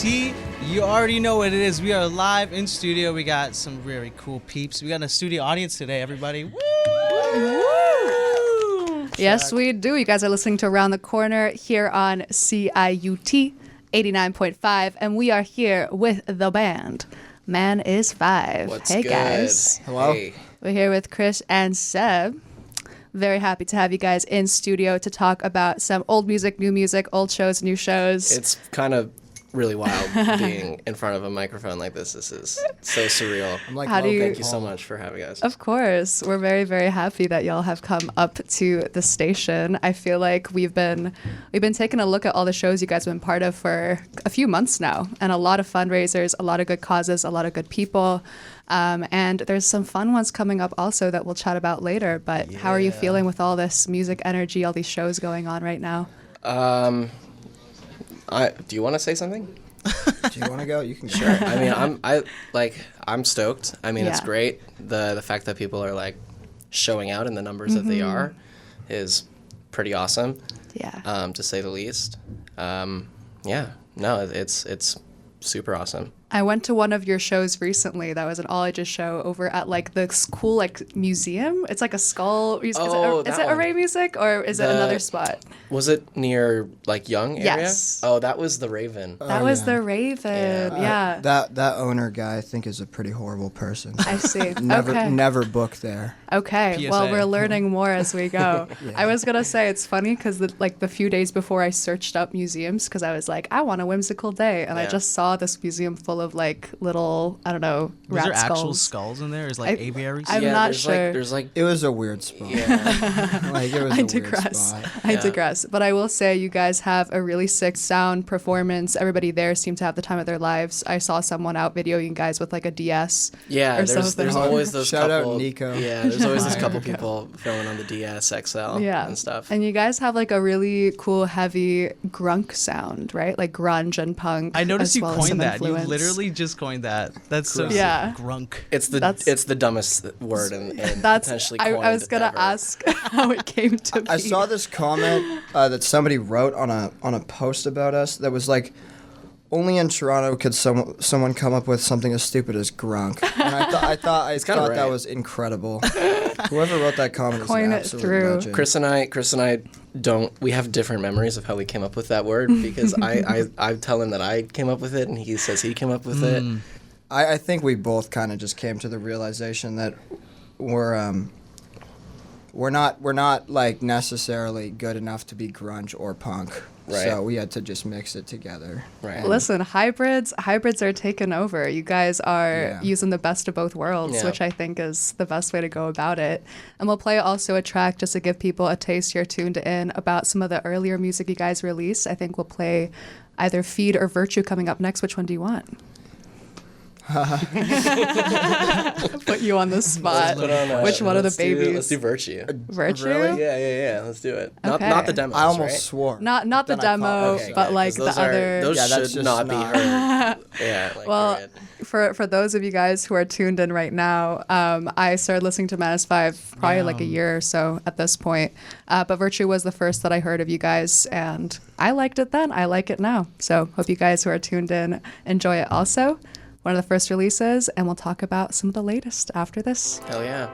CIUT. You already know what it is. We are live in studio. We got some very cool peeps. We got a studio audience today, everybody. Woo! Yes, we do. You guys are listening to Around the Corner here on CIUT 89.5, and we are here with the band. Man is 5. What's hey, good? Guys. Hello. Hey. We're here with Chris and Seb. Very happy to have you guys in studio to talk about some old music, new music, old shows, new shows. It's kind of really wild being in front of a microphone like this. This is so surreal. I'm like, How do you- Thank you so much for having us. Of course. We're very, very happy that y'all have come up to the station. I feel like we've been taking a look at all the shows you guys have been part of for a few months now, and a lot of fundraisers, a lot of good causes, a lot of good people. And there's some fun ones coming up also that we'll chat about later. But how are you feeling with all this music energy, all these shows going on right now? Do you want to say something? Do you want to go? You can go. Sure. I mean, I'm stoked. I mean, it's Yeah. great. The fact that people are like showing out in the numbers that they are is pretty awesome. Yeah. To say the least. Yeah. No, it's super awesome. I went to one of your shows recently. That was an all ages show over at like the cool like museum. It's like a skull. Is Oh, it that one. Array Music or is it another spot? Was it near like Young area? Yes. Oh, that was the Raven. That was the Raven. Yeah. That owner guy, I think, is a pretty horrible person. I see. Never, okay. never book there. Okay. PSA. Well, we're learning more as we go. I was gonna say it's funny because the few days before I searched up museums because I was like, I want a whimsical day, and I Yeah. just saw this museum full of like little, I don't know, Was rat there actual skulls. skulls in there? Is like aviaries? I'm yeah, not there's sure. There's like It was a weird spot. yeah. Like, it was I a weird digress. spot. I Yeah. digress. But I will say you guys have a really sick sound performance. Everybody there seemed to have the time of their lives. I saw someone out videoing you guys with like a DS. Yeah, or there's something. always those Shout out couple. Nico. Yeah, there's always those couple people filming on the DS XL Yeah. and stuff. And you guys have like a really cool, heavy grunk sound, right? Like grunge and punk. I noticed as you well as coined some that. influence. You literally just coined that. That's so sick. Yeah. Grunk. it's That's- the dumbest word and That's. potentially I coined was gonna ever. ask how it came to be. I saw this comment that somebody wrote on a post about us that was like, only in Toronto could someone come up with something as stupid as grunk. And I thought kinda that right. was incredible. Whoever wrote that comment is Coin an it absolute through. legend. Chris and I we have different memories of how we came up with that word because I tell him that I came up with it and he says he came up with it. I think we both kind of just came to the realization that we're not like necessarily good enough to be grunge or punk. Right. So we had to just mix it together. Right. And Listen, hybrids are taking over. You guys are Yeah. using the best of both worlds, Yeah. which I think is the best way to go about it. And we'll play also a track just to give people a taste here tuned in about some of the earlier music you guys released. I think we'll play either Feed or Virtue coming up next. Which one do you want? Put you on the spot. Put on, Which one of the let's babies? do Virtue. Virtue? Really? Yeah. Let's do it. Okay. Not the demos, I almost right? swore. Not the Then I caught- demo, okay, but Yeah, like 'cause the other. Those Yeah, that's should just not be not- heard. Yeah. Like, Well, period. for those of you guys who are tuned in right now, I started listening to Menace 5 probably like a year or so at this point. But Virtue was the first that I heard of you guys, and I liked it then. I like it now. So hope you guys who are tuned in enjoy it also. One of the first releases, and we'll talk about some of the latest after this. Hell yeah.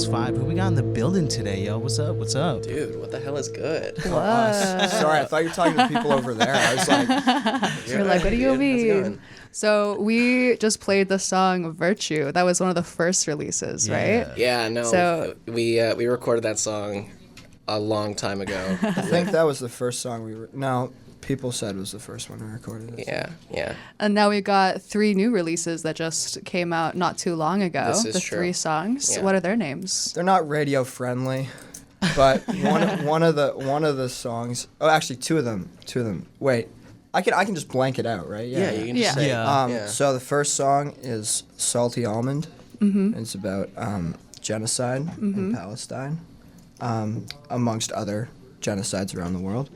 -5. Who we got in the building today, yo? What's up? What's up? Dude, what the hell is good? Sorry, I thought you were talking to people over there. I was like, You're like, what do you Dude, how's it mean? going? So we just played the song "Virtue." That was one of the first releases, right? Yeah, no. So- we recorded that song a long time ago. I think that was the first song we were. No, people said it was the first one we recorded. Yeah. And now we got 3 new releases that just came out not too long ago. This is the true. 3 songs. Yeah. What are their names? They're not radio friendly, but one of the songs. Oh, actually, two of them. Wait, I can just blank it out, right? Yeah, you can just Yeah. say Yeah. yeah. So the first song is "Salty Almond." It's about genocide in Palestine, amongst other genocides around the world.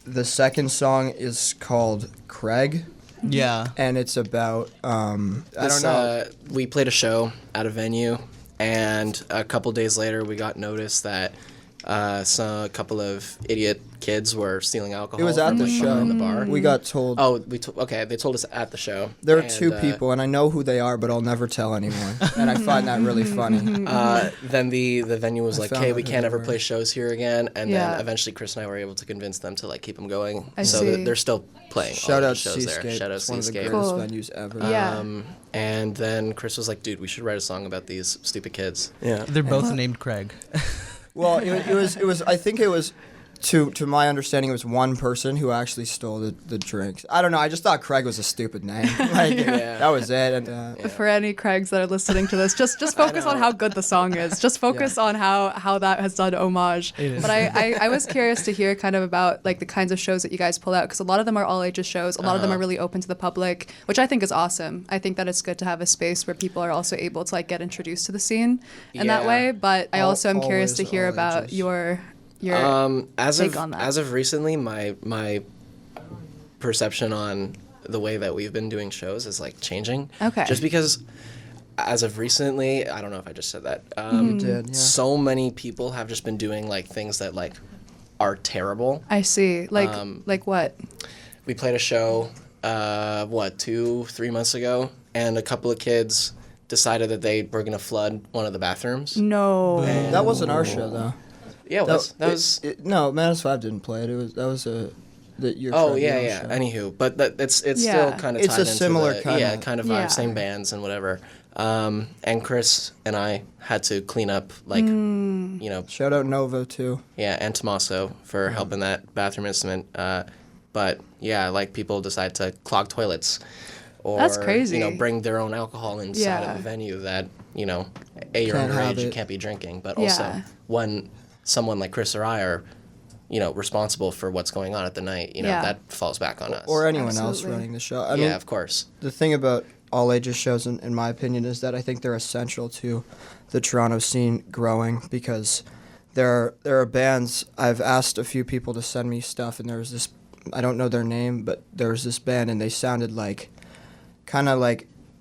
The second song is called "Craig," Yeah. and it's about I This, don't know. We played a show at a venue, and a couple days later, we got notice that a couple of idiot kids were stealing alcohol. It was at from, the like, show. behind the bar. We got told. Oh, okay. They told us at the show. There are And, 2 people, and I know who they are, but I'll never tell anyone. And I find that really funny. Then the venue was like, found "Hey, out we who can't they ever were. play shows here again." And Yeah. then eventually, Chris and I were able to convince them to like keep them going. I so see. they're still playing. all Shout the out shows there. Seascape. Shout out It's one of the Seascape. greatest Cool. venues ever. Yeah. And then Chris was like, "Dude, we should write a song about these stupid kids." Yeah. They're both named Craig. Well, it was. I think it was. To my understanding, it was one person who actually stole the drinks. I don't know. I just thought Craig was a stupid name. Like, Yeah. that was it. And For any Craigs that are listening to this, just focus on how good the song is. Just focus on how that has done homage. It is. But I was curious to hear kind of about like the kinds of shows that you guys pull out, because a lot of them are all ages shows. A lot of them are really open to the public, which I think is awesome. I think that it's good to have a space where people are also able to like get introduced to the scene in that Yeah. way. But I also am curious to Always hear all about ages. your as take of on that. as of recently, my perception on the way that we've been doing shows is like changing. Okay. Just because, as of recently, I don't know if I just said that. Mm-hmm. did, yeah. So many people have just been doing like things that like are terrible. I see. Like what? We played a show, 2-3 months ago, and a couple of kids decided that they were gonna flood one of the bathrooms. No. that wasn't our show though. Yeah, that was. No, Manus 5 didn't play it. That was a your Oh friend, yeah, your yeah. show. Anywho, but it's Yeah. still kind of It's tied a into similar the, kinda- kind of vibe, Yeah. same bands and whatever. And Chris and I had to clean up like Shout out Novo too. yeah, and Tommaso for helping that bathroom instrument. But yeah, like people decide to clog toilets, or That's crazy. bring their own alcohol inside Yeah. of the venue that you're Can't have underage, you it. can't be drinking. But Yeah. also when someone like Chris or I are responsible for what's going on at the night, Yeah. that falls back on us. Or anyone else Absolutely. running the show. I yeah, mean, of course. the thing about all ages shows, in my opinion, is that I think they're essential to the Toronto scene growing, because there are bands. I've asked a few people to send me stuff, and there was this, I don't know their name, but there was this band, and they sounded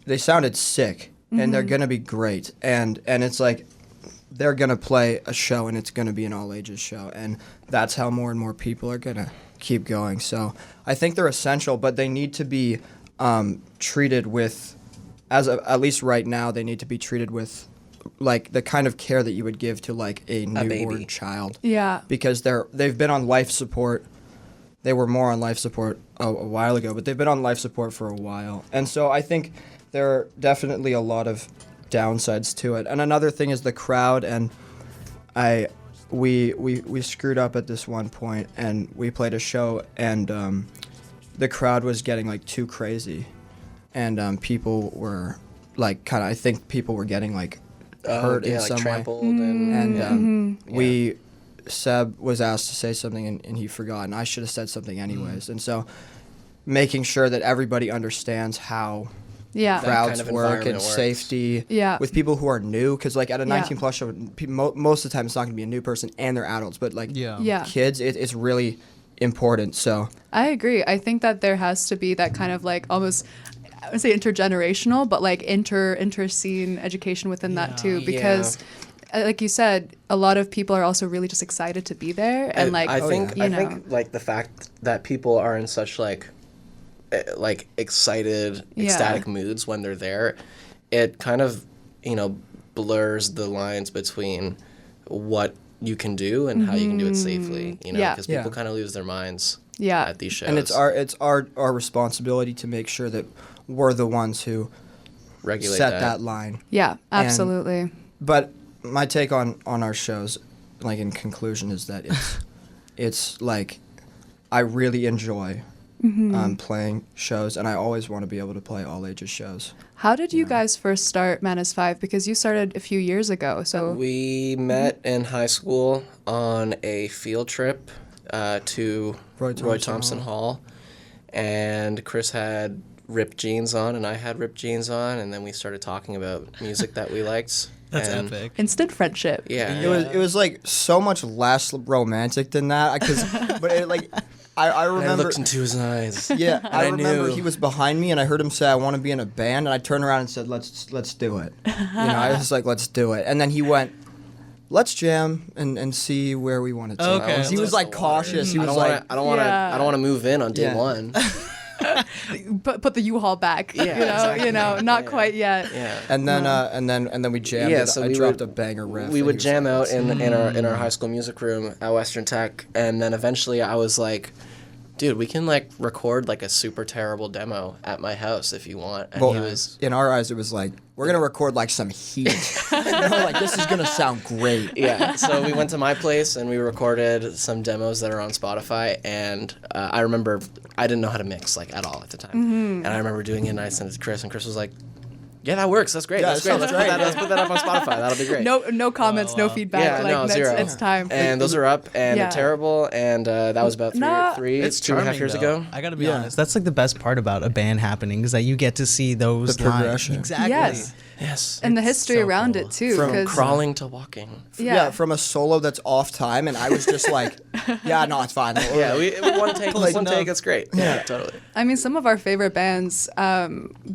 they sounded sick, and they're gonna be great, and it's like they're gonna play a show, and it's gonna be an all ages show, and that's how more and more people are gonna keep going. So I think they're essential, but they need to be treated with, at least right now, they need to be treated with like the kind of care that you would give to like a newborn baby. child, Yeah. because they've been on life support. They were more on life support a while ago, but they've been on life support for a while, and so I think there are definitely a lot of downsides to it. And another thing is the crowd, and we screwed up at this one point, and we played a show, and the crowd was getting like too crazy, and people were like I think people were getting like hurt in like some way. trampled and And Seb was asked to say something, and he forgot, and I should have said something anyways. And so making sure that everybody understands how Yeah. Crowd- crowds kind of work and environment works. safety Yeah. with people who are new, because like at a Yeah. 19 plus show, most of the time it's not going to be a new person and they're adults, but like Yeah. kids, it's really important. So I agree. I think that there has to be that kind of like almost, I would say intergenerational, but like inter-scene education within that too, Yeah. because like you said, a lot of people are also really just excited to be there, and like I think you know, think like the fact that people are in such like excited, Yeah. ecstatic moods when they're there, it kind of blurs the lines between what you can do and how you can do it safely, you know, Yeah. because people kind of lose their minds Yeah. at these shows. And it's our responsibility to make sure that we're the ones who regulate set that line. Yeah, absolutely. But my take on our shows, like in conclusion, is that it's like I really enjoy playing shows, and I always want to be able to play all ages shows. How did you guys first start Manus 5? Because you started a few years ago, so... We met in high school on a field trip to Roy Thompson Hall, and Chris had ripped jeans on, and I had ripped jeans on, and then we started talking about music that we liked. That's and epic. Instant friendship. Yeah. It was like so much less romantic than that, but it, like I remember. I looked into his eyes. Yeah, and I remember knew. he was behind me, and I heard him say, "I want to be in a band," and I turned around and said, "Let's do it." You know, I was like, "Let's do it," and then he went, "Let's jam and see where we want to take." Okay. He was like cautious. He I was don't like, want to. I don't want to move in on day Yeah. one. Put the U-Haul back. Yeah, you know, exactly. not Yeah. quite yet. Yeah. and then we jammed. Yeah, it. so I we dropped would- a banger riff. We and would he was jam like, out in our high school music room at Western Tech, and then eventually I was like, dude, we can like record like a super terrible demo at my house if you want. And Well, he was, in our eyes, it was like, we're gonna record like some heat. You know, like this is gonna sound great. yeah. So we went to my place and we recorded some demos that are on Spotify, and I remember I didn't know how to mix like at all at the time, and I remember doing it and I sent it to Chris, and Chris was like, yeah, that works. That's great. Yeah, That's it great. sounds Let's put that up on Spotify. That'll be great. No comments, no wow. feedback. Yeah, like no, that's, zero. it's time. And those are up, and Yeah. they're terrible, and that was about It's 2.5 charming, years though. ago. I gotta be Yeah. honest. That's like the best part about a band happening is that you get to see those The lines. progression. Exactly. Yes. Yes. And the It's history so around cool. it too. From 'cause- crawling to walking. Yeah. From a solo that's off time, and I was just like, yeah, no, it's fine. Yeah, we one take, Close one enough. take. That's great. Yeah, totally. I mean, some of our favorite bands,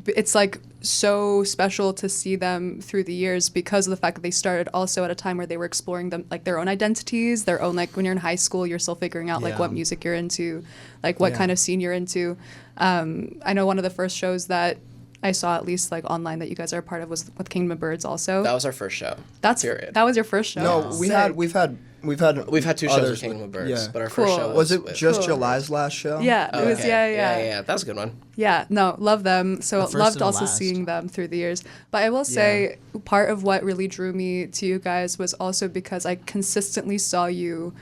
it's like so special to see them through the years because of the fact that they started also at a time where they were exploring them, like their own identities, their own, like when you're in high school, you're still figuring out like Yeah. what music you're into, like what Yeah. kind of scene you're into. I know one of the first shows that I saw at least like online that you guys are a part of was with Kingdom of Birds also. That was our first show. That's period. that was your first show. No, Sick. we've had We've had 2 shows others with Kingdom of Birds, yeah. but our Cool. first show Was it with- just Cool. July's last show? Yeah, Oh, it was okay. yeah. That was a good one. Yeah, no, love them. So The first loved and the also last. seeing them through the years. But I will say part of what really drew me to you guys was also because I consistently saw you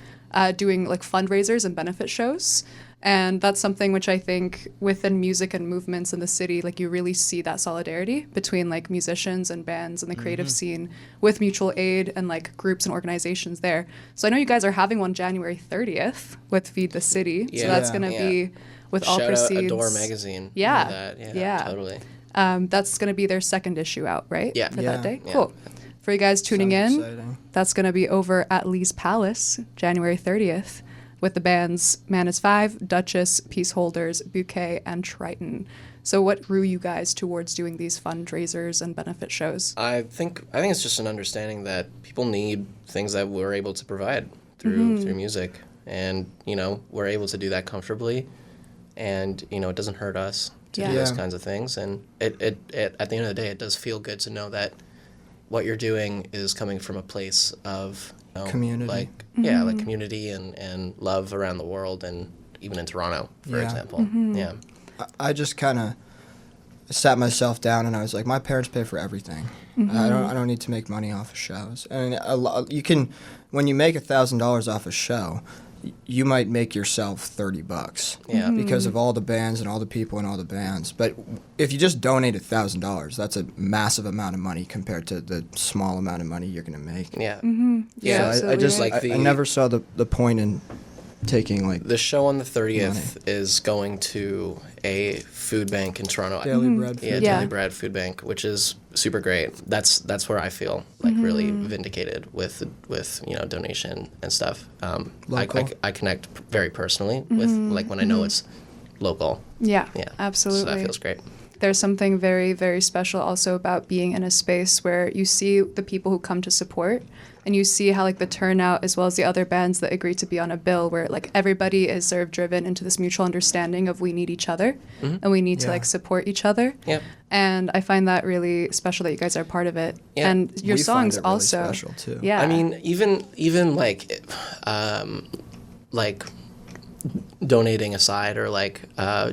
doing like fundraisers and benefit shows. And that's something which I think within music and movements in the city, like you really see that solidarity between like musicians and bands and the creative scene with mutual aid and like groups and organizations there. So I know you guys are having one January 30th with Feed the City. So Yeah. that's going to Yeah. be with all Shout proceeds. out Adore Magazine. Yeah. For that. Yeah. Totally. That's going to be their second issue out, right? Yeah. For Yeah. that day? Yeah. Cool. For you guys tuning Sounds in, exciting. that's going to be over at Lee's Palace, January 30th, with the bands Manus 5, Duchess, Peace Holders, Bouquet, and Triton. So what drew you guys towards doing these fundraisers and benefit shows? I think it's just an understanding that people need things that we're able to provide through music, and we're able to do that comfortably, and it doesn't hurt us to do Yeah. those Yeah. kinds of things, and it at the end of the day it does feel good to know that what you're doing is coming from a place of Community. like like community and love around the world, and even in Toronto, for Yeah. example. Yeah. I just kind of sat myself down and I was like, my parents pay for everything. I don't need to make money off of shows. And you can, when you make $1,000 off a show, you might make yourself $30 Yeah. because of all the bands and all the people and all the bands. But if you just donate $1,000, that's a massive amount of money compared to the small amount of money you're gonna make. Yeah. Yeah, So I absolutely. just like I never saw the point in taking like the show on the 30th Money. is going to a food bank in Toronto. Daily Bread. Yeah, food. Yeah. Daily Bread Food Bank, which is super great. That's where I feel like really vindicated with donation and stuff. Local. I connect very personally with like when I know it's local. Yeah, Yeah, absolutely. So that feels great. there's something very, very special also about being in a space where you see the people who come to support, and you see how like the turnout as well as the other bands that agree to be on a bill, where like everybody is sort of driven into this mutual understanding of we need each other and we need to like support each other. Yep. And I find that really special that you guys are part of it. Yeah. And your We songs find it really also special, too. Yeah. I mean, even like donating aside, or like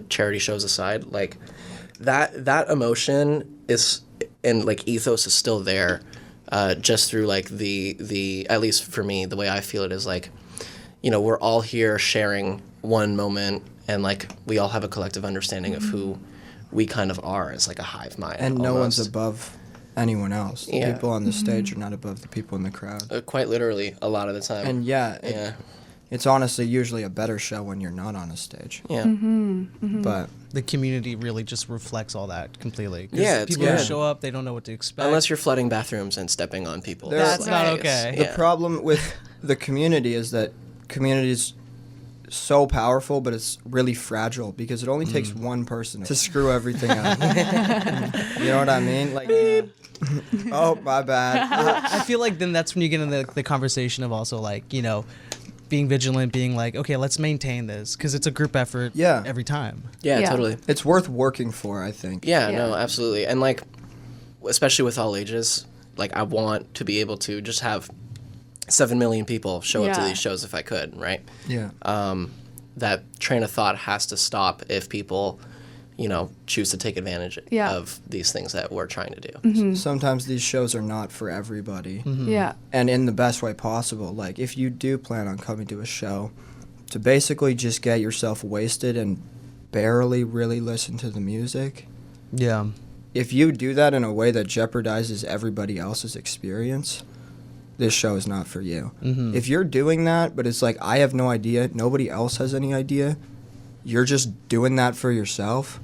charity shows aside, like that emotion is, and like ethos is still there, just through like the at least for me, the way I feel it is like, you know, we're all here sharing one moment, and like we all have a collective understanding of who we kind of are as like a hive mind. And no almost. one's above anyone else. The Yeah. people on the stage are not above the people in the crowd. Quite literally a lot of the time. And yeah, yeah. it's honestly usually a better show when you're not on a stage. Yeah. But The community really just reflects all that completely. 'Cause Yeah, it's people good. who show up, they don't know what to expect. Unless you're flooding bathrooms and stepping on people. That's It's not like, okay. it's- the problem with the community is that community is so powerful, but it's really fragile because it only takes one person to screw everything up. You know what I mean? Like, oh, my bad. I feel like then that's when you get into the conversation of also like, you know, being vigilant, being like, okay, let's maintain this because it's a group effort Yeah. every time. Yeah, Yeah. totally. It's worth working for, I think. Yeah, Yeah. no, absolutely. And like, especially with all ages, like I want to be able to just have 7 million people show up to Yeah. these shows if I could, right? Yeah. That train of thought has to stop if people, you know, choose to take advantage Yeah. of these things that we're trying to do. Sometimes these shows are not for everybody. Yeah. And in the best way possible. Like, if you do plan on coming to a show, to basically just get yourself wasted and barely really listen to the music, Yeah. if you do that in a way that jeopardizes everybody else's experience, this show is not for you. If you're doing that, but it's like, I have no idea, nobody else has any idea, you're just doing that for yourself,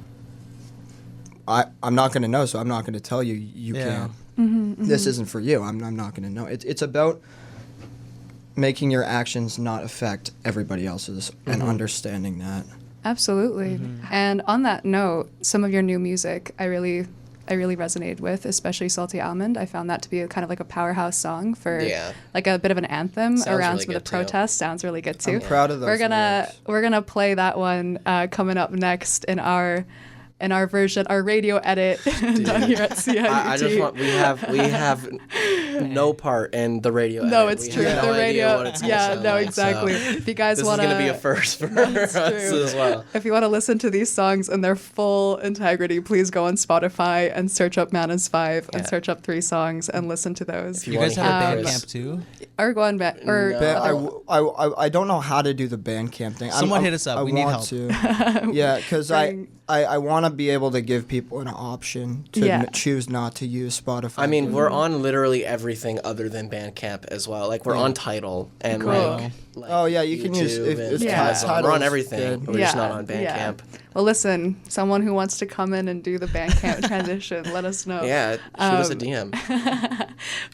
I'm not going to know, so I'm not going to tell you you Yeah. can't. This isn't for you. I'm not going to know. It's about making your actions not affect everybody else's and understanding that. Absolutely. And on that note, some of your new music I really resonated with, especially Salty Almond. I found that to be kind of like a powerhouse song for Yeah. like a bit of an anthem Sounds around really some of the good, too. protests. Sounds really good too. I'm proud of those lyrics. We're gonna play that one coming up next in our version, our radio edit done here at CIUT. I just want we have no part in the radio. No, edit. it's We true. have no The idea radio, what it's gonna yeah, sound no, like, exactly. so If you guys this want is gonna be a first for us true. as well. If you want to listen to these songs in their full integrity, please go on Spotify and search up Mana's 5 and Yeah. search up 3 songs and listen to those. If You wanna guys have a hear band Chris- camp too? Or go on back. Or No. I don't know how to do the Bandcamp thing. Someone hit us up. I We need want help. to. Yeah, because Bring- I want to be able to give people an option to Yeah. choose not to use Spotify. I mean, we're on literally everything other than Bandcamp as well. Like we're on Tidal and Cool. like Oh, yeah, you can use- YouTube if and Yeah. Tidal. We're on Tidal's everything. good. We're just not on Bandcamp. Well, listen, someone who wants to come in and do the Bandcamp transition, let us know. Yeah, shoot us a DM.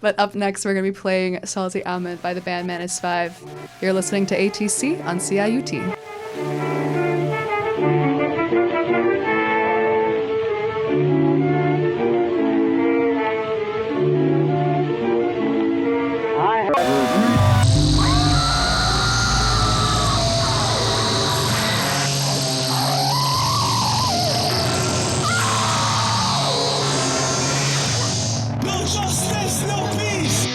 But up next, we're going to be playing Salty Almond by the band Manus 5. You're listening to ATC on CIUT. No justice, no peace.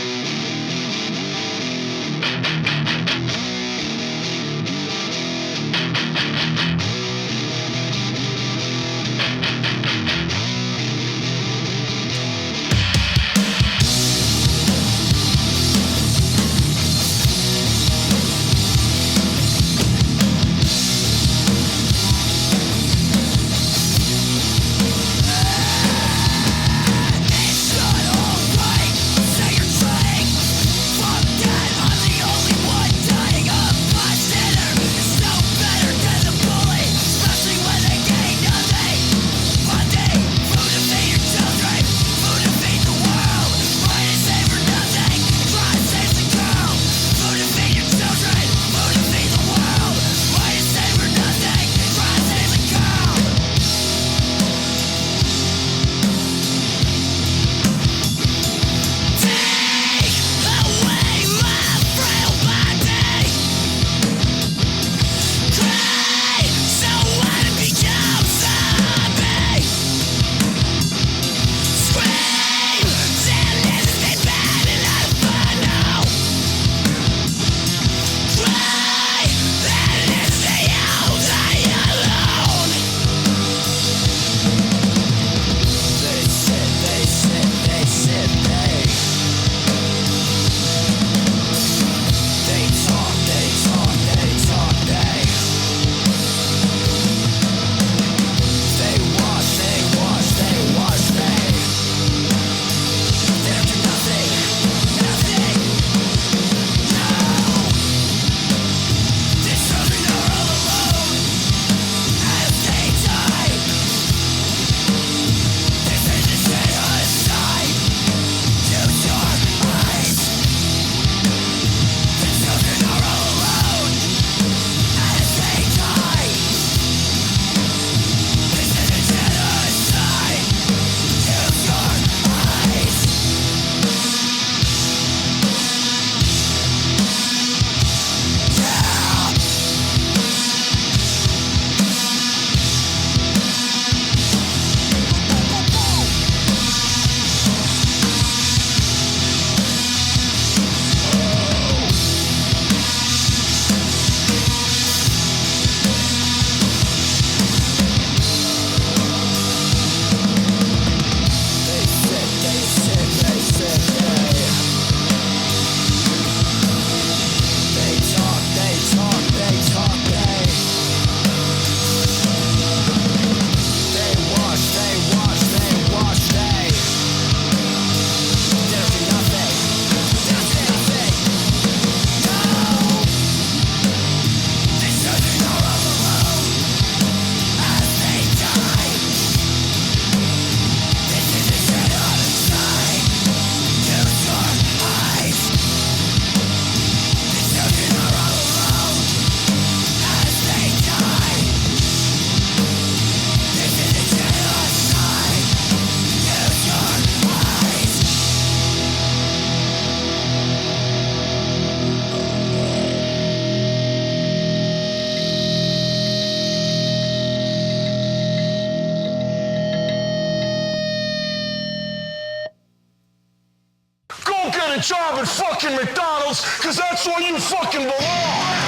get a job at fucking McDonald's, cause that's where you fucking belong.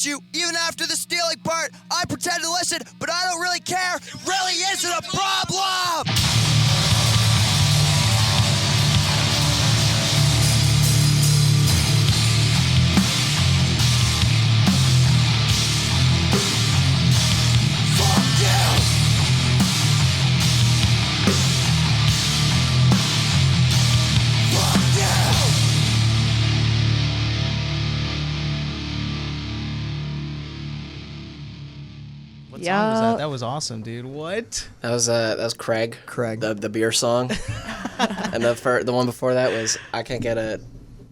you. Even after the stealing part, I pretend to listen, but I don't really care. It really isn't a problem! What song was that? That was awesome, dude. What? That was Craig. Craig. The beer song. And the one before that was I Can't Get a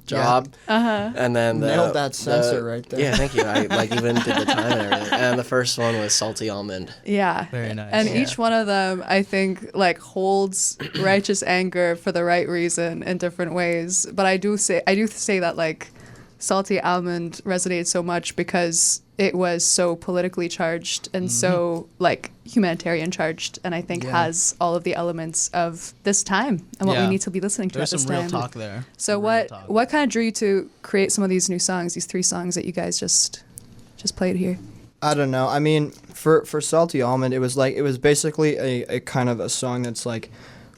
Job. And then Nailed that censor right there. Yeah, thank you. I even did the time and everything. And the first one was Salty Almond. Yeah. Very nice. And each one of them, I think, like holds righteous anger for the right reason in different ways. But I do say that like Salty Almond resonated so much because it was so politically charged and so like humanitarian charged, and I think has all of the elements of this time and what we need to be listening to There's at this some time. real talk there. So what kind of drew you to create some of these new songs, these 3 songs that you guys just played here? I don't know. I mean, for Salty Almond, it was basically a kind of a song that's like,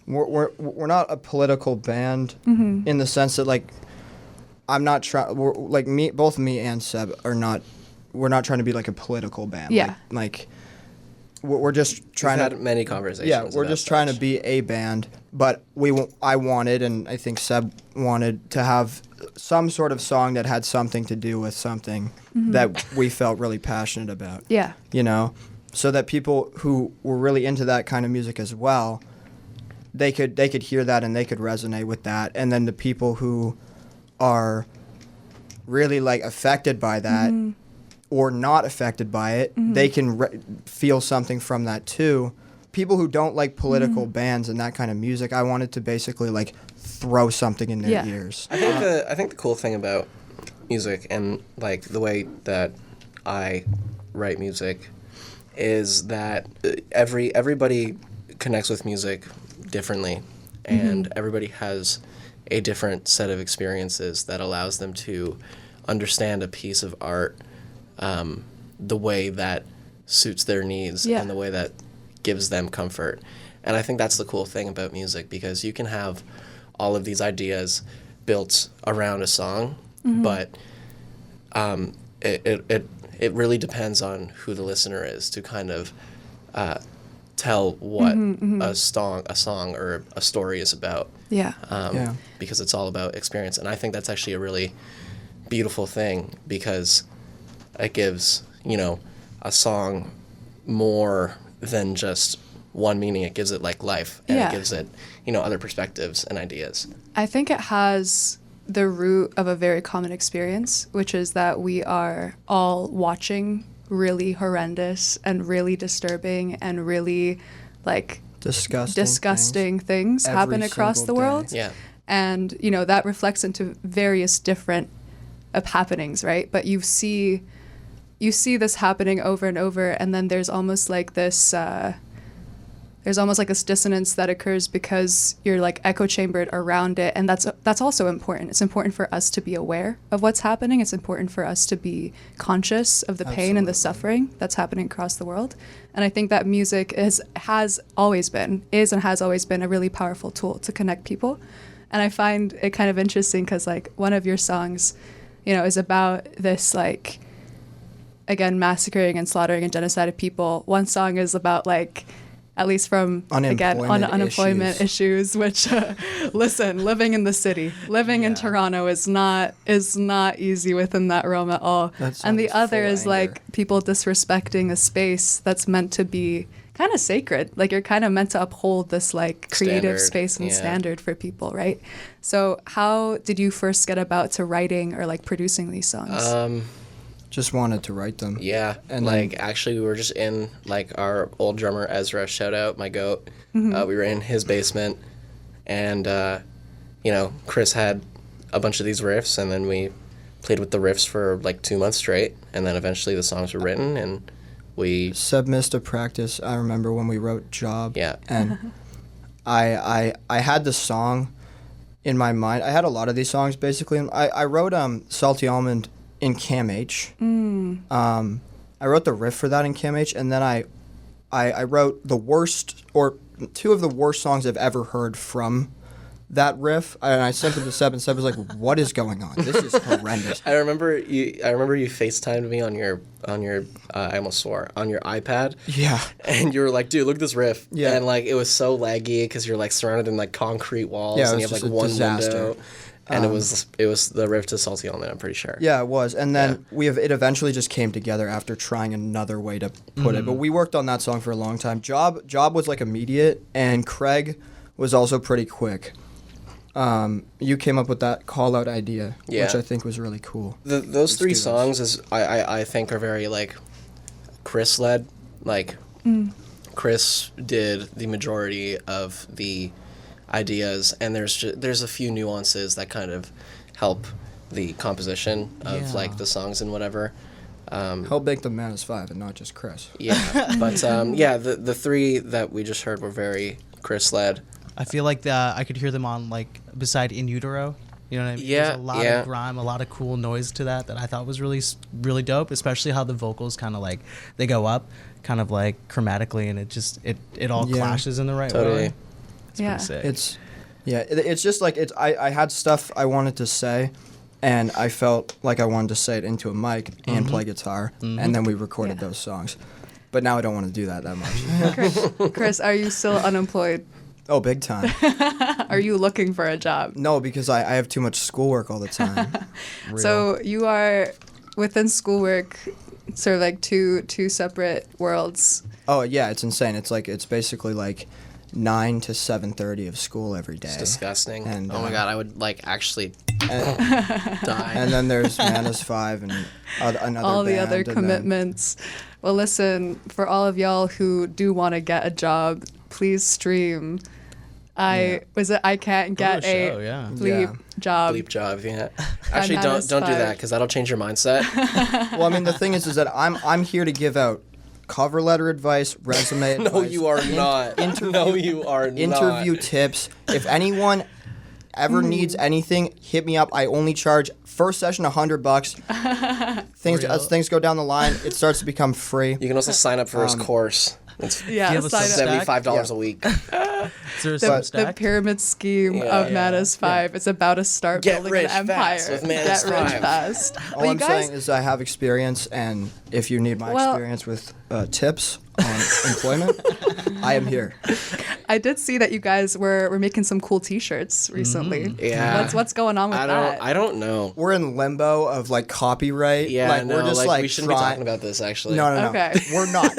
we're not a political band in the sense that like, I'm not trying. Like both me and Seb are not. We're not trying to be like a political band. Yeah. Like we're just trying We've to. had many conversations. Yeah, we're about just trying to such. be a band, but I wanted, and I think Seb wanted to have some sort of song that had something to do with something that we felt really passionate about. Yeah. You know, so that people who were really into that kind of music as well, they could hear that and they could resonate with that, and then the people who are really like affected by that or not affected by it, they can feel something from that too. People who don't like political bands and that kind of music, I wanted to basically like throw something in their ears. I think the cool thing about music and like the way that I write music is that everybody connects with music differently, and everybody has a different set of experiences that allows them to understand a piece of art the way that suits their needs and the way that gives them comfort. And I think that's the cool thing about music, because you can have all of these ideas built around a song, but it really depends on who the listener is to kind of tell what a song or a story is about. Because it's all about experience. And I think that's actually a really beautiful thing, because it gives, a song more than just one meaning. It gives it like life, and it gives it, other perspectives and ideas. I think it has the root of a very common experience, which is that we are all watching really horrendous and really disturbing and really like disgusting things happen across the world. Yeah. And, that reflects into various different happenings, right? But you see this happening over and over, and then there's almost like this dissonance that occurs because you're like echo chambered around it, and that's also important. It's important for us to be aware of what's happening. It's important for us to be conscious of the pain and the suffering that's happening across the world. And I think that music has always been a really powerful tool to connect people. And I find it kind of interesting because like one of your songs, is about this like, again, massacring and slaughtering and genocide of people. One song is about like, at least from unemployment issues, which living in the city, living in Toronto is not easy within that realm at all. And the other is like people disrespecting a space that's meant to be kind of sacred. Like you're kind of meant to uphold this like creative space and standard for people, right? So how did you first get about to writing or like producing these songs? Just wanted to write them. Yeah, and actually we were just in like our old drummer Ezra, shout out my goat. We were in his basement, and Chris had a bunch of these riffs, and then we played with the riffs for like 2 months straight, and then eventually the songs were written, and Seb missed a practice. I remember when we wrote Job. Yeah. And I had the song in my mind. I had a lot of these songs basically. I wrote Salty Almond in Cam H. I wrote the riff for that in Cam H, and then I wrote the worst, or 2 of the worst songs I've ever heard from that riff, and I sent it to Seb, and Seb was like, "What is going on? This is horrendous." I remember you FaceTimed me on your I almost swore, on your iPad. Yeah. And you were like, "Dude, look at this riff." Yeah. And like it was so laggy because you're like surrounded in like concrete walls, Yeah, and you have like one disaster. window. And it was the riff to Salty Almond, I'm pretty sure. Yeah, it was. And then it eventually just came together after trying another way to put it. But we worked on that song for a long time. Job was like immediate, and Craig was also pretty quick. you came up with that call out idea, Yeah. which I think was really cool. Those three do those. songs is I think are very like Chris led. Like Chris did the majority of the ideas, and there's a few nuances that kind of help the composition of like the songs and whatever. Help make the Man is 5 and not just Chris. Yeah, but the three that we just heard were very Chris led. I feel like I could hear them on like beside In Utero. You know what I mean? Yeah, There's a lot of grime, a lot of cool noise to that I thought was really, really dope. Especially how the vocals kind of like they go up, kind of like chromatically, and it all clashes in the right Totally. way. It's Yeah. pretty sick. It's just like I had stuff I wanted to say, and I felt like I wanted to say it into a mic and play guitar, and then we recorded those songs. But now I don't want to do that much. Chris, are you still unemployed? Oh, big time. Are you looking for a job? No, because I have too much schoolwork all the time. So you are within schoolwork, sort of like two separate worlds. Oh yeah, it's insane. It's basically like 9 to 7:30 of school every day. It's disgusting. And, oh my god, I would like actually And, die. and then there's Manas 5 and another all the band, other and then- commitments. Well, listen, for all of y'all who do want to get a job, please stream. I can't get a show, a yeah. bleep job. Bleep job, yeah. Actually, Manas don't do 5. that because that'll change your mindset. Well, I mean, the thing is that I'm here to give out cover letter advice, resume advice. No, you are not. No, you are not. Interview tips. If anyone ever needs anything, hit me up. I only charge first session $100. Things go down the line, it starts to become free. You can also sign up for his course. It's Yeah, Give us sign some up. stack? $75 a week. Is there a The Substack? pyramid scheme of Manas 5. It's about to start Get building rich an empire. fast with Manas Get rich 5. fast. All Well, I'm saying is I have experience, and if you need my experience with tips on employment, I am here. I did see that you guys were making some cool T-shirts recently. Yeah. What's going on with that? I don't know. We're in limbo of like copyright. Yeah, like, no, we're just like we shouldn't be talking about this actually. No. Okay. We're not.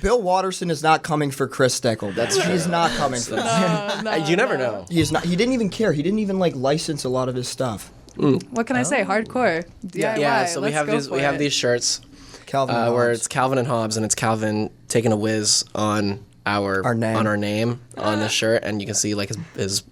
Bill Watterson is not coming for Chris Steckel. He's not coming for that. You never know. He is not. He didn't even care. He didn't even like license a lot of his stuff. What can I say? Hardcore. DIY. Yeah, so we Let's have go these for it. these shirts Calvin where Hobbes. it's Calvin and Hobbes, and it's Calvin taking a whiz on our name. on the shirt, and you can see like his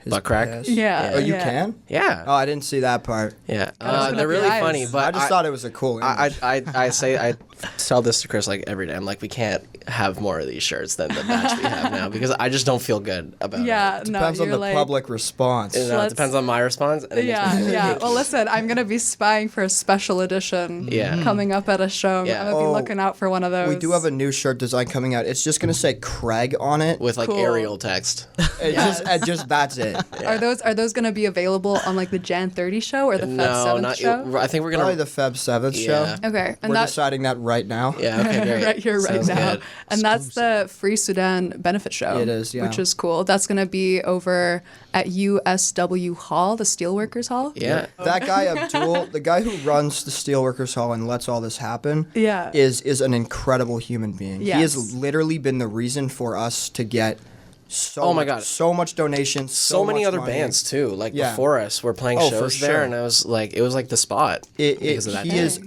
butt crack. piss. Yeah. Oh, you yeah. can? Yeah. Oh, I didn't see that part. Yeah, open up they're really your eyes. funny, but I just thought it was a cool image. I tell this to Chris like every day. I'm like, we can't have more of these shirts than the batch we have now because I just don't feel good about Yeah. it. No, Depends on you're the like, public response. You know, it Let's- depends on my response. And it makes me Yeah, feel yeah. icky. Well, listen, I'm gonna be spying for a special edition Yeah. coming up at a show. Yeah. I'm gonna be Oh, looking out for one of those. We do have a new shirt design coming out. It's just gonna say Craig on it. with like Cool. Arial text. Just that's it. Are those gonna be available on like the Jan 30 show or the Feb 7th show? I think we're gonna. Probably the Feb 7th Yeah. show. Okay, and We're that deciding that right now. Yeah. Okay. Great. right here, right Sounds now, good. and that's the Free Sudan benefit show. It is, yeah. which is cool. That's gonna be over at USW Hall, the Steelworkers Hall. Yeah. That guy Abdul, the guy who runs the Steelworkers Hall and lets all this happen, Yeah. is an incredible human being. He Yes. has literally been the reason for us to get Oh my God. so much donations, So many much other money. bands too. Like Yeah. before us, were playing Oh, for shows sure. there, and it was like the spot because of that. He day. is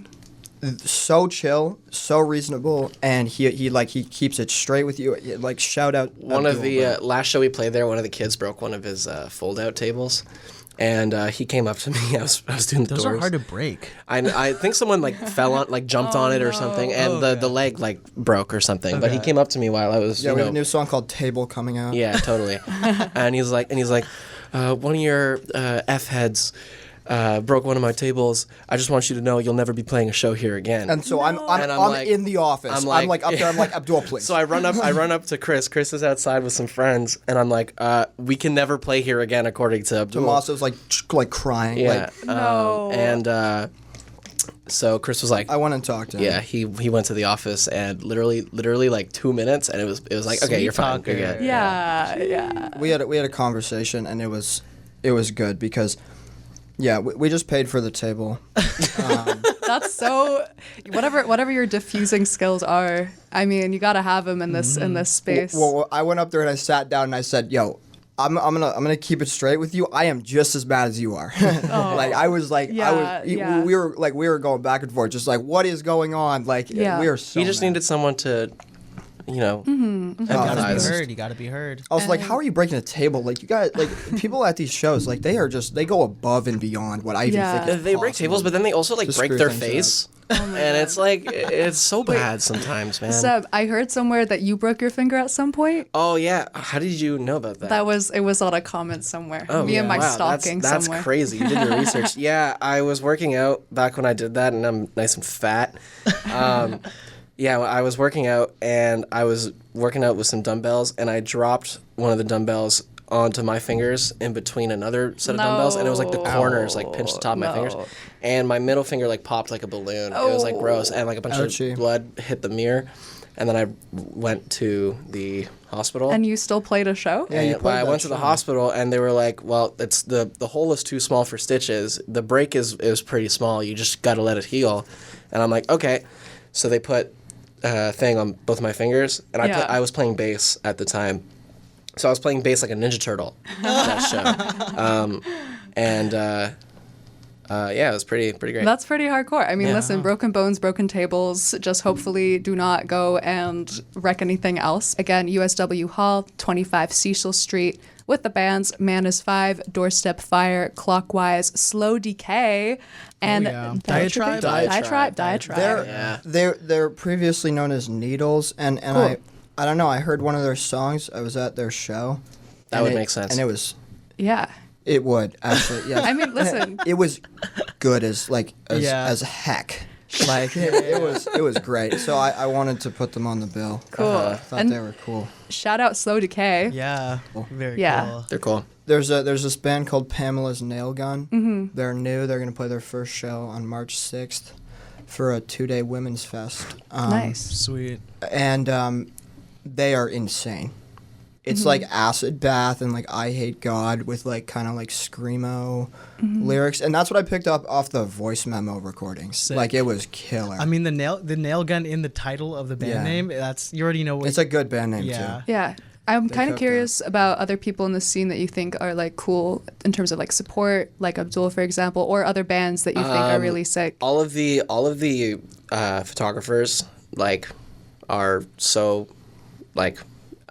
so chill, so reasonable, and he keeps it straight with you. Like shout out One of Abdul, the bro. last show we played there, one of the kids broke one of his fold-out tables, and he came up to me. I was doing the Those doors. are hard to break. I think someone like jumped on it or something, and the leg like broke or something. But he came up to me while I was Yeah, we have a new song called Table coming out. yeah, totally. and he's like one of your F heads broke one of my tables. I just want you to know you'll never be playing a show here again. And so I'm And I'm I'm like- in the office. I'm I'm like- like up there. I'm like Abdul, please. So I run up to Chris. Chris is outside with some friends, and I'm like, we can never play here again, according to Abdul. Tommaso's like crying. Yeah. Like, No. And so Chris was like, I went and talked to him. yeah, he went to the office and literally like 2 minutes, and it was like, okay, Sweet you're fine. talker. You're good. Yeah. We had a conversation, and it was good because, yeah, we just paid for the table. That's so. Whatever your diffusing skills are, I mean, you gotta have them in this space. Well, I went up there and I sat down and I said, "Yo, I'm gonna keep it straight with you. I am just as bad as you are. Like I was like we were going back and forth, just like what is going on? Like we are so. He just mad. needed someone to, you know, You gotta be empathize. heard. You gotta be heard. I was like, how are you breaking a table? Like you guys, like people at these shows, like they go above and beyond what I even think. Is They break possible tables, but then they also like to break screw their things face. And it's like, it's so bad sometimes, man. Seb, I heard somewhere that you broke your finger at some point. Oh, yeah. How did you know about that? It was on a comment somewhere. Oh, Me and my wow, stalking that's somewhere. crazy. You did your research. Yeah, I was working out back when I did that, and I'm nice and fat. Yeah, I was working out, and I was working out with some dumbbells, and I dropped one of the dumbbells onto my fingers in between another set of dumbbells, and it was like the corners like pinched the top of my fingers, and my middle finger like popped like a balloon. It was like gross, and like a bunch of blood hit the mirror, and then I went to the hospital. And you still played a show? Yeah, you played I that went to the show. hospital, and they were like, "Well, it's the hole is too small for stitches. The break is pretty small. You just got to let it heal." And I'm like, "Okay." So they put a thing on both my fingers, and I was playing bass at the time. So I was playing bass like a Ninja Turtle in that show. Yeah, it was pretty great. That's pretty hardcore. I mean, listen, broken bones, broken tables, just hopefully do not go and wreck anything else. Again, USW Hall, 25 Cecil Street, with the bands Man is 5, Doorstep Fire, Clockwise, Slow Decay, and Diatribe. Diatribe. They're previously known as Needles, and Cool. I don't know. I heard one of their songs. I was at their show. That and would it- make sense. And it was. Yeah. It would actually. Yeah. I mean, listen. It was good as Yeah. as heck. Like it was great. So I wanted to put them on the bill. Cool. Thought And they were cool. shout out Slow Decay. Yeah. Very Yeah. cool. They're cool. There's this band called Pamela's Nail Gun. Mm-hmm. They're new. They're gonna play their first show on March 6th for a 2-day women's fest. Nice. Sweet. And they are insane. It's like acid bath and like I Hate God with like kind of like screamo lyrics, and that's what I picked up off the voice memo recordings. Sick. Like it was killer. I mean, the nail gun in the title of the band Yeah. name. That's you already know what. it's a good band name yeah. too. Yeah. I'm kind of cooked curious about other people in the scene that you think are like cool in terms of like support, like Abdul, for example, or other bands that you think are really sick. All of the photographers like are so like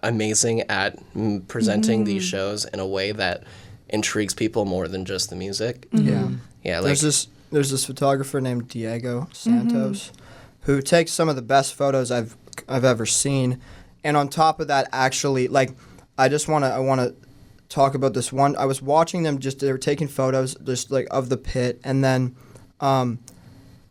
amazing at presenting these shows in a way that intrigues people more than just the music. Yeah. Yeah, like There's this photographer named Diego Santos who takes some of the best photos I've ever seen, and on top of that, actually, like I want to talk about this one. I was watching them they were taking photos just like of the pit, and then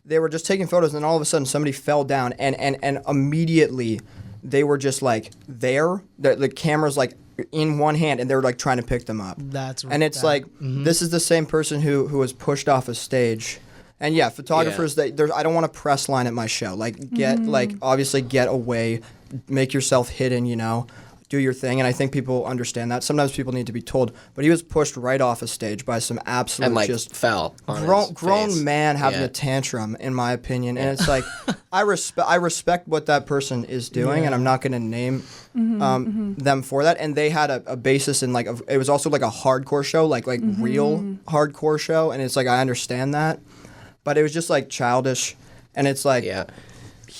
they were just taking photos, and then all of a sudden somebody fell down, and immediately they were just like there. The camera's like in one hand, and they were like trying to pick them up. And it's like this is the same person who was pushed off a stage. And yeah, photographers. I don't want a press line at my show. Like obviously get away, make yourself hidden. You know, do your thing. And I think people understand that. Sometimes people need to be told. But he was pushed right off a stage by some absolute and like just fell on his grown face. man having Yeah. a tantrum, in my opinion. And it's like I respect what that person is doing, and I'm not going to name them for that. And they had a basis in it was also like a hardcore show, like real hardcore show. And it's like I understand that, but it was just like childish, and it's like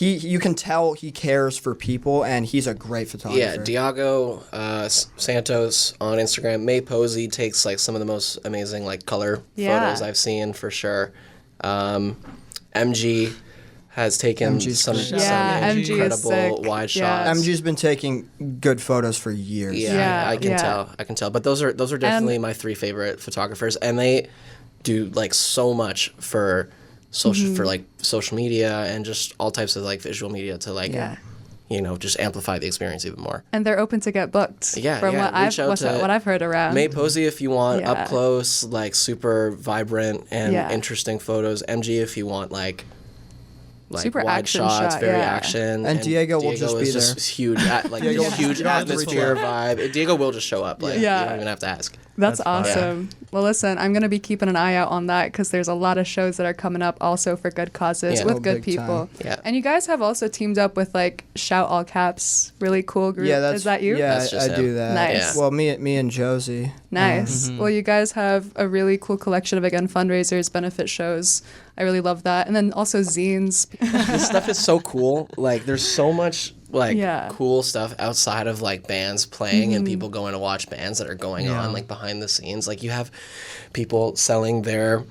you can tell he cares for people, and he's a great photographer. Yeah, Diego Santos on Instagram. May Posey takes like some of the most amazing like color photos I've seen for sure. MG has taken MG's some great. Yeah, MG is incredible sick. wide Yeah. shots. MG's been taking good photos for years. Yeah, I can yeah. tell. I can tell. But those are definitely my three favorite photographers, and they do like so much for social for like social media and just all types of like visual media to like just amplify the experience even more. And they're open to get booked. Yeah, from yeah. Reach out to what I've heard around. May Posey if you want Yeah. up close, like super vibrant and Yeah. interesting photos. MG if you want like Super wide action shots, shot, very yeah. action. And Diego will just be is just there. huge, like Diego just will- huge you don't have to reach atmosphere vibe. Diego will just show up. Like Yeah. you don't even have to ask. That's fun. awesome. Well, listen, I'm going to be keeping an eye out on that because there's a lot of shows that are coming up also for good causes Yeah. with Oh, good big people. time. Yeah. And you guys have also teamed up with like Shout All Caps, really cool group. Yeah, that's Is that you? Yeah, That's just I him. do that. Nice. Well, me and Josie. Nice. Well, you guys have a really cool collection of, again, fundraisers, benefit shows. I really love that. And then also zines. This stuff is so cool. Like, there's so much like Yeah. cool stuff outside of like bands playing and people going to watch bands that are going Yeah. on like behind the scenes. Like, you have people selling their,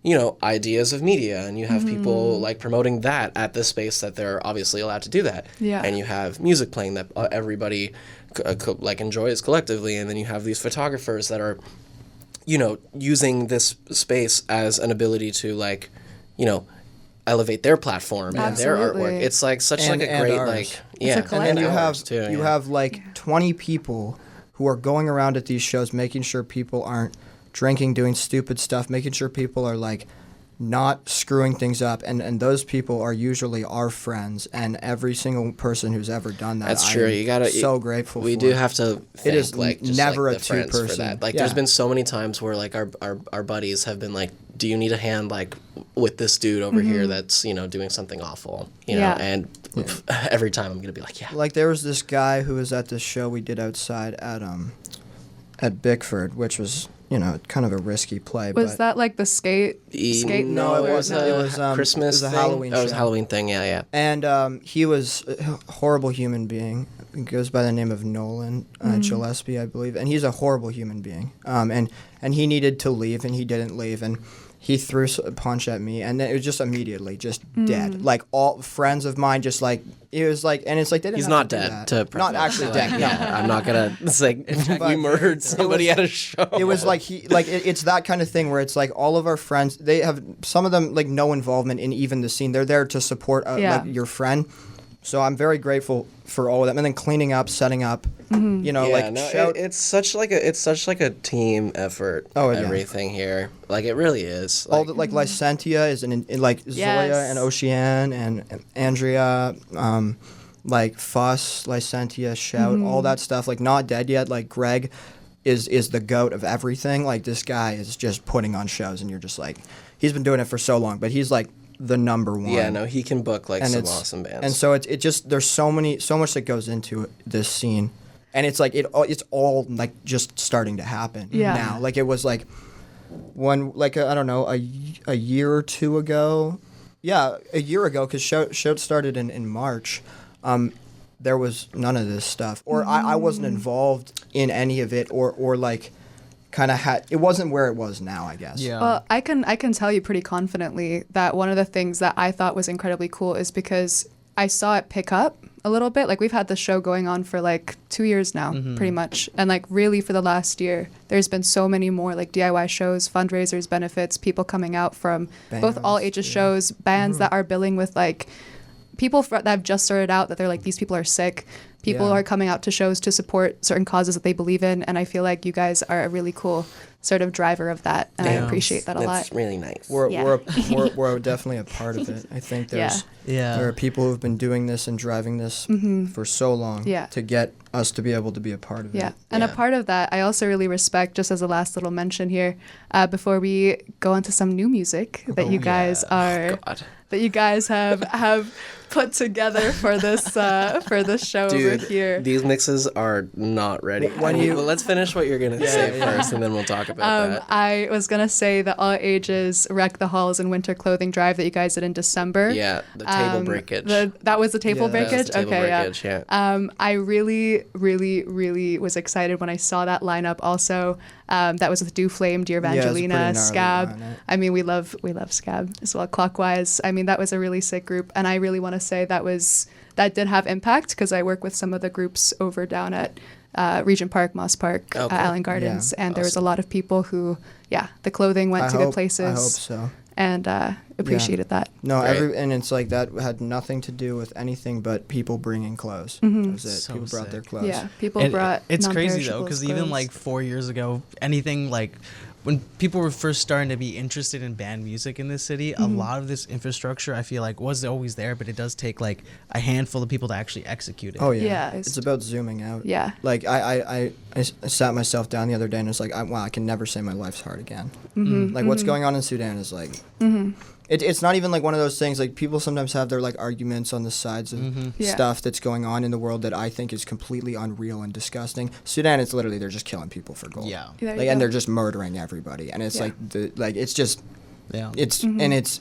you know, ideas of media, and you have people like promoting that at the space that they're obviously allowed to do that. Yeah. And you have music playing that everybody like enjoys collectively, and then you have these photographers that are, you know, using this space as an ability to like, you know, elevate their platform and their Absolutely. artwork. It's like such And- like a and great ours. like a yeah. And then you ours, have too, you yeah. have like 20 people who are going around at these shows, making sure people aren't drinking, doing stupid stuff, making sure people are like not screwing things up, and those people are usually our friends, and every single person who's ever done that. That's I true. am You gotta. so grateful. We for. do have to. Thank, is like just never like a the friends for two-person. that. Like, Yeah. there's been so many times where like our buddies have been like, "Do you need a hand like with this dude over here that's, you know, doing something awful?" You Yeah. know, and every time I'm gonna be like, "Yeah." Like there was this guy who was at this show we did outside at Bickford, which was, you know, kind of a risky play. Was but that like the skate? Skate No, thing it or was no? a It was, Christmas it was a thing. Halloween Oh, it was a show. Halloween thing. Yeah, yeah. And he was a horrible human being. He goes by the name of Nolan Gillespie, I believe. And he's a horrible human being. And he needed to leave, and he didn't leave. And he threw a punch at me, and then it was just immediately just dead. Like all friends of mine, just like it was like, and it's like they didn't. He's have not to do dead. that. To Not preface, actually like, dead. No. Yeah, I'm not gonna. It's like we But murdered somebody at a show. It was like it's that kind of thing where it's like all of our friends, they have some of them like no involvement in even the scene. They're there to support Yeah. like your friend. So I'm very grateful for all of them, and then cleaning up, setting up, you know, Yeah, like no, shout. it's such like a team effort. Oh, yeah. Everything here, like it really is. all Like, the, like Lycentia is in like Yes. Zoya and Ocean and Andrea, like Fuss, Lycentia, Shout, all that stuff. Like not dead yet. Like Greg is the goat of everything. Like this guy is just putting on shows, and you're just like, he's been doing it for so long, but he's like the number one. yeah, no, he can book like and some it's awesome bands. And so it just there's so much that goes into this scene, and it's like it's all like just starting to happen now. Like it was like one like I don't know a year or two ago, a year ago, because show started in March. There was none of this stuff, or I wasn't involved in any of it, or like kind of it wasn't where it was now, I guess. Yeah. Well, I can tell you pretty confidently that one of the things that I thought was incredibly cool is because I saw it pick up a little bit. Like we've had the show going on for like 2 years now, pretty much. And like really for the last year, there's been so many more like DIY shows, fundraisers, benefits, people coming out from both all Bands, ages shows, bands that are billing with like people that have just started out that they're like, these people are sick. People Yeah. are coming out to shows to support certain causes that they believe in. And I feel like you guys are a really cool sort of driver of that. And I Yeah. appreciate that a lot. It's really nice. We're, Yeah. we're definitely a part of it. I think there's Yeah. there are people who've been doing this and driving this for so long Yeah. to get us to be able to be a part of Yeah. it. And a Yeah. part of that, I also really respect, just as a last little mention here, before we go into some new music that you guys are, God. that you guys have put together for this show over Dude, here. these mixes are not ready. When you- Well, let's finish what you're gonna say first, and then we'll talk about that. I was gonna say the All Ages Wreck the Halls and Winter Clothing Drive that you guys did in December. Yeah, the table breakage. That was the table Yeah, that was breakage. the table Okay, breakage, yeah. yeah. I really, really, really was excited when I saw that lineup. Also, that was with Do Flame, Dear Yeah, it was a pretty Evangelina, gnarly Scab. lineup. I mean, we love Scab as well. Clockwise. I mean, that was a really sick group, and I really want to say that did have impact because I work with some of the groups over down at Regent Park, Moss Park, Oh, cool. Allen Gardens, Yeah, and there was a lot of people who, the clothing went to good places. I hope so. And appreciated that. No, Great. and it's like that had nothing to do with anything but people bringing clothes. That was it. So People brought their sick. clothes. Yeah, people And brought. it's crazy though, non-perishables because even clothes. like 4 years ago, anything like when people were first starting to be interested in band music in this city, a lot of this infrastructure I feel like was always there, but it does take like a handful of people to actually execute it. Oh yeah, Yeah. it's about zooming out. Yeah. Like I sat myself down the other day and it's like, wow, I can never say my life's hard again. Like what's going on in Sudan is like, it's not even like one of those things. Like people sometimes have their like arguments on the sides of Yeah. stuff that's going on in the world that I think is completely unreal and disgusting. Sudan, it's literally they're just killing people for gold. Yeah. There you Like, and go. they're just murdering everybody, and it's Yeah. like it's just Yeah. it's and it's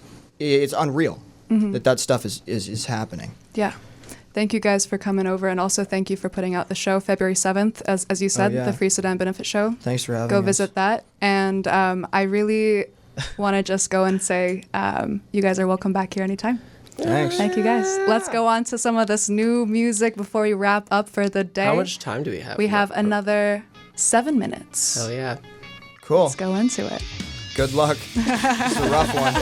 unreal that stuff is happening. Yeah. Thank you guys for coming over, and also thank you for putting out the show February 7th, as you said, yeah. the Free Sudan Benefit Show. Thanks for having Go us. visit that. And I really want to just go and say you guys are welcome back here anytime. Thanks. Thank you guys. Let's go on to some of this new music before we wrap up for the day. How much time do we have? We have another 7 minutes. Hell yeah. Cool. Let's go into it. Good luck. It's a rough one.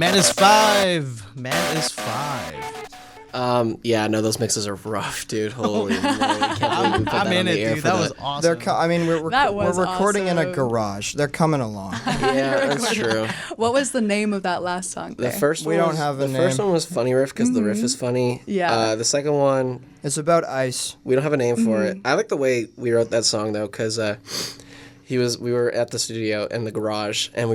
Man is 5. Man is 5 Yeah, no, those mixes are rough, dude. Holy moly. I can't believe we put I'm that in on the it, air dude. for That was awesome. We're recording in a awesome. garage. They're coming along. Yeah, that's true. What was the name of that last song? The There? first We one don't was, have a the first name. one was Funny Riff because the riff is funny. Yeah. The second one, It's about ice. we don't have a name for it. I like the way we wrote that song though, because we were at the studio in the garage, and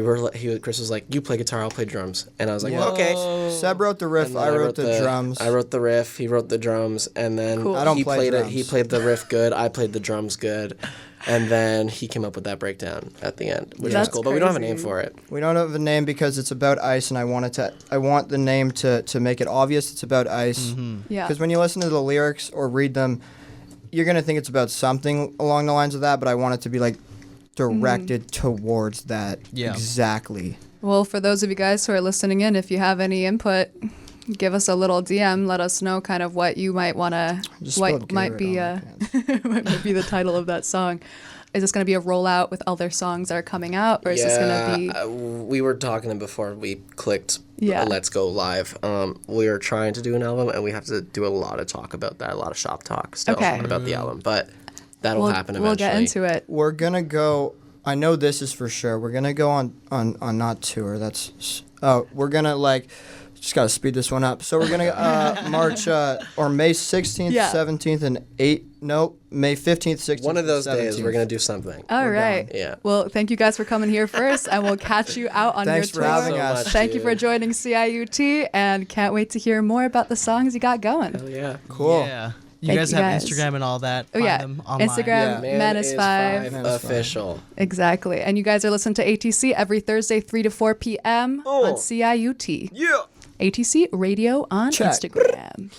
Chris was like, "You play guitar, I'll play drums," and I was like, Yeah. "Okay." Seb wrote the riff. And then I wrote the drums. I wrote the riff. He wrote the drums, and then Cool. I don't he play played drums. it. He played the riff good. I played the drums good, and then he came up with that breakdown at the end, which was That's cool. But we don't have a name crazy. for it. We don't have a name because it's about ice, and I want the name to make it obvious it's about ice. Yeah. Because when you listen to the lyrics or read them, you're gonna think it's about something along the lines of that. But I want it to be like directed towards that exactly. Well, for those of you guys who are listening in, if you have any input, give us a little DM. Let us know kind of what you might want to, Just what spelled might be what might be the title of that song. Is this going to be a rollout with other songs that are coming out, or is this going to be? We were talking before we clicked. Yeah. Let's go live. We are trying to do an album, and we have to do a lot of talk about that, a lot of shop talk still Okay. about the album, but that'll happen eventually. We'll get into it. We're gonna go. I know this is for sure. We're gonna go on not tour. That's we're gonna just gotta speed this one up. So we're gonna March or May 16th, Yeah. 17th, and May 15th, 16th. One of those and 17th. days, we're gonna do something. All right. Yeah. Well, thank you guys for coming here first, and we'll catch you out on Thanks your for tour. having So us. much, Thank you dude. for joining CIUT, and can't wait to hear more about the songs you got going. Hell yeah. Cool. Yeah. You Thank guys you have guys. Instagram and all that. Oh Find yeah, them online. Instagram, Yeah. Man is 5. Man is 5. Official. Exactly. And you guys are listening to ATC every Thursday, 3 to 4 p.m. on CIUT. Yeah. ATC Radio on Check. Instagram.